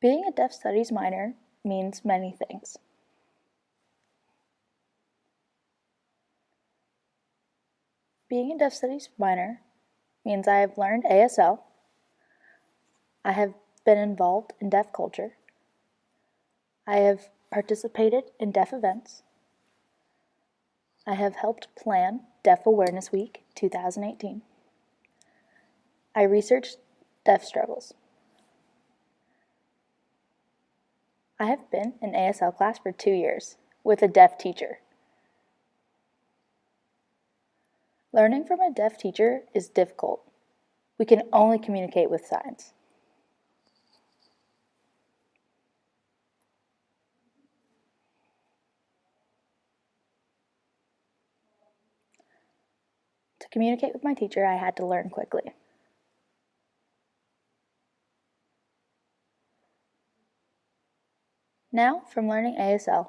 Being a deaf studies minor means many things. Being a deaf studies minor means I have learned ASL, I have been involved in deaf culture, I have participated in deaf events, I have helped plan Deaf Awareness Week 2018, I researched deaf struggles. I have been in ASL class for 2 years with a deaf teacher. Learning from a deaf teacher is difficult. We can only communicate with signs. To communicate with my teacher, I had to learn quickly. Now, from learning ASL,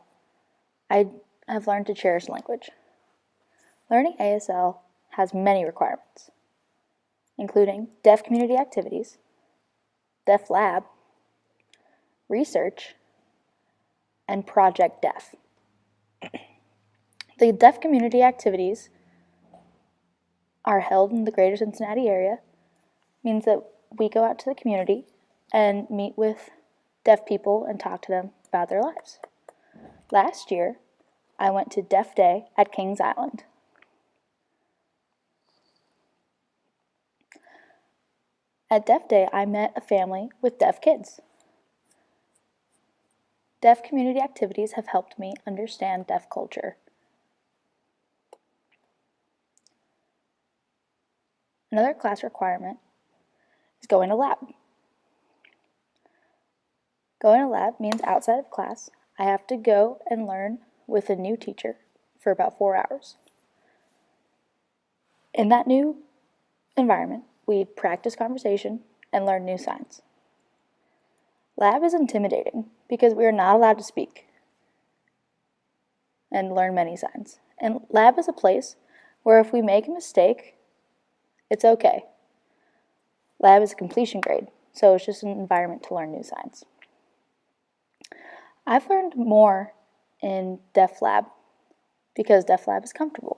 I have learned to cherish language. Learning ASL has many requirements, including deaf community activities, deaf lab, research, and Project Deaf. The deaf community activities are held in the greater Cincinnati area, means that we go out to the community and meet with deaf people and talk to them about their lives. Last year, I went to Deaf Day at Kings Island. At Deaf Day, I met a family with deaf kids. Deaf community activities have helped me understand deaf culture. Another class requirement is going to lab. Going to lab means outside of class, I have to go and learn with a new teacher for about 4 hours. In that new environment, we practice conversation and learn new signs. Lab is intimidating because we are not allowed to speak and learn many signs. And lab is a place where if we make a mistake, it's okay. Lab is a completion grade, so it's just an environment to learn new signs. I've learned more in Deaf Lab because Deaf Lab is comfortable.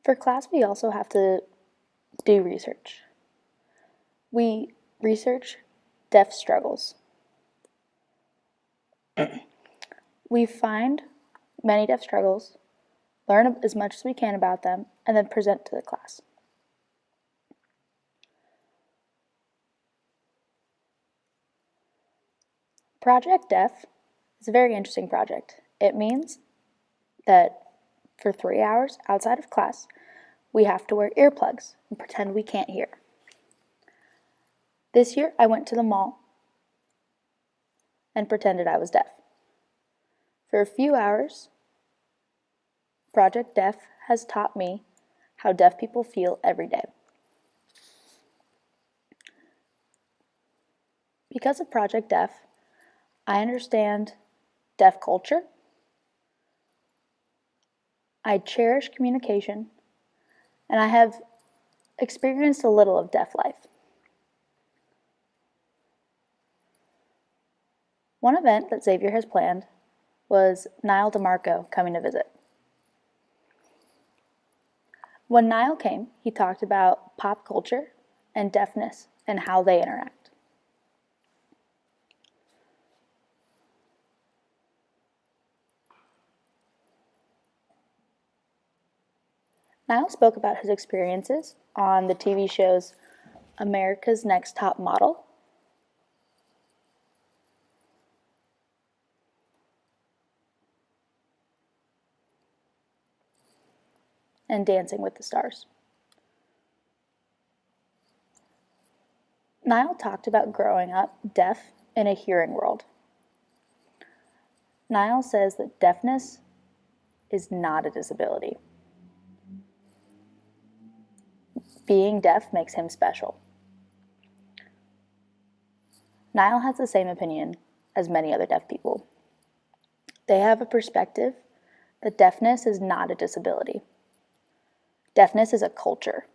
For class, we also have to do research. We research deaf struggles. We find many deaf struggles, learn as much as we can about them, and then present to the class. Project Deaf is a very interesting project. It means that for 3 hours outside of class, we have to wear earplugs and pretend we can't hear. This year, I went to the mall and pretended I was deaf. For a few hours, Project Deaf has taught me how deaf people feel every day. Because of Project Deaf, I understand deaf culture, I cherish communication, and I have experienced a little of deaf life. One event that Xavier has planned was Niall DeMarco coming to visit. When Niall came, he talked about pop culture and deafness and how they interact. Niall spoke about his experiences on the TV shows America's Next Top Model and Dancing with the Stars. Niall talked about growing up deaf in a hearing world. Niall says that deafness is not a disability. Being deaf makes him special. Niall has the same opinion as many other deaf people. They have a perspective that deafness is not a disability. Deafness is a culture.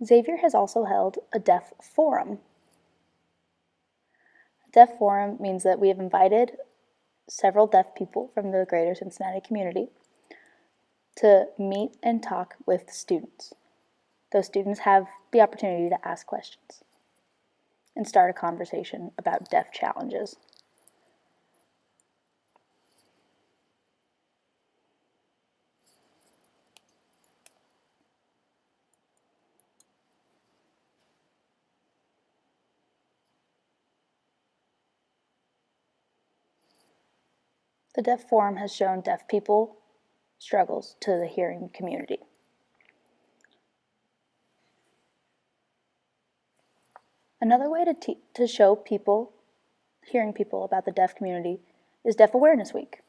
Xavier has also held a deaf forum. A deaf forum means that we have invited several deaf people from the greater Cincinnati community to meet and talk with students. Those students have the opportunity to ask questions and start a conversation about deaf challenges. The Deaf Forum has shown deaf people struggles to the hearing community. Another way to show people, hearing people about the deaf community is Deaf Awareness Week.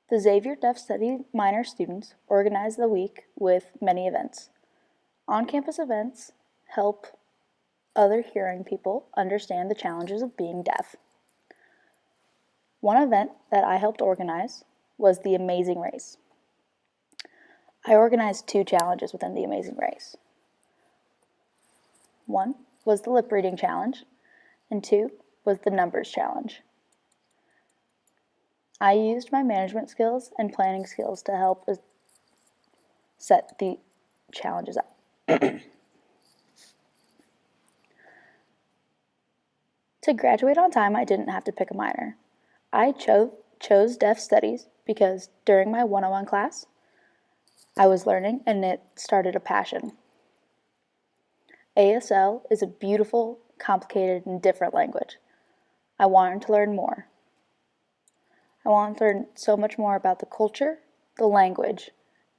The Xavier Deaf Study minor students organize the week with many events. On-campus events help other hearing people understand the challenges of being deaf. One event that I helped organize was the Amazing Race. I organized 2 challenges within the Amazing Race. One was the lip reading challenge, and 2 was the numbers challenge. I used my management skills and planning skills to help set the challenges up. To graduate on time, I didn't have to pick a minor. I chose Deaf Studies because during my 101 class, I was learning and it started a passion. ASL is a beautiful, complicated, and different language. I wanted to learn more. I wanted to learn so much more about the culture, the language,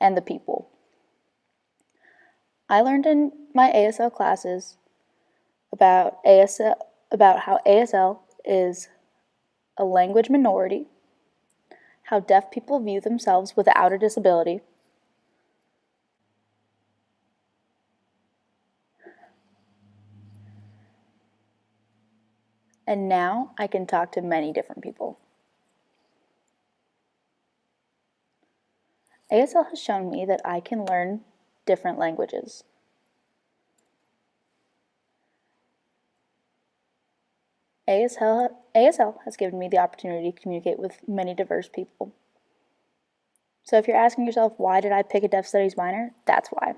and the people. I learned in my ASL classes about how ASL is a language minority, how deaf people view themselves without a disability, and now I can talk to many different people. ASL has shown me that I can learn different languages. ASL has given me the opportunity to communicate with many diverse people. So if you're asking yourself, why did I pick a Deaf Studies minor? That's why.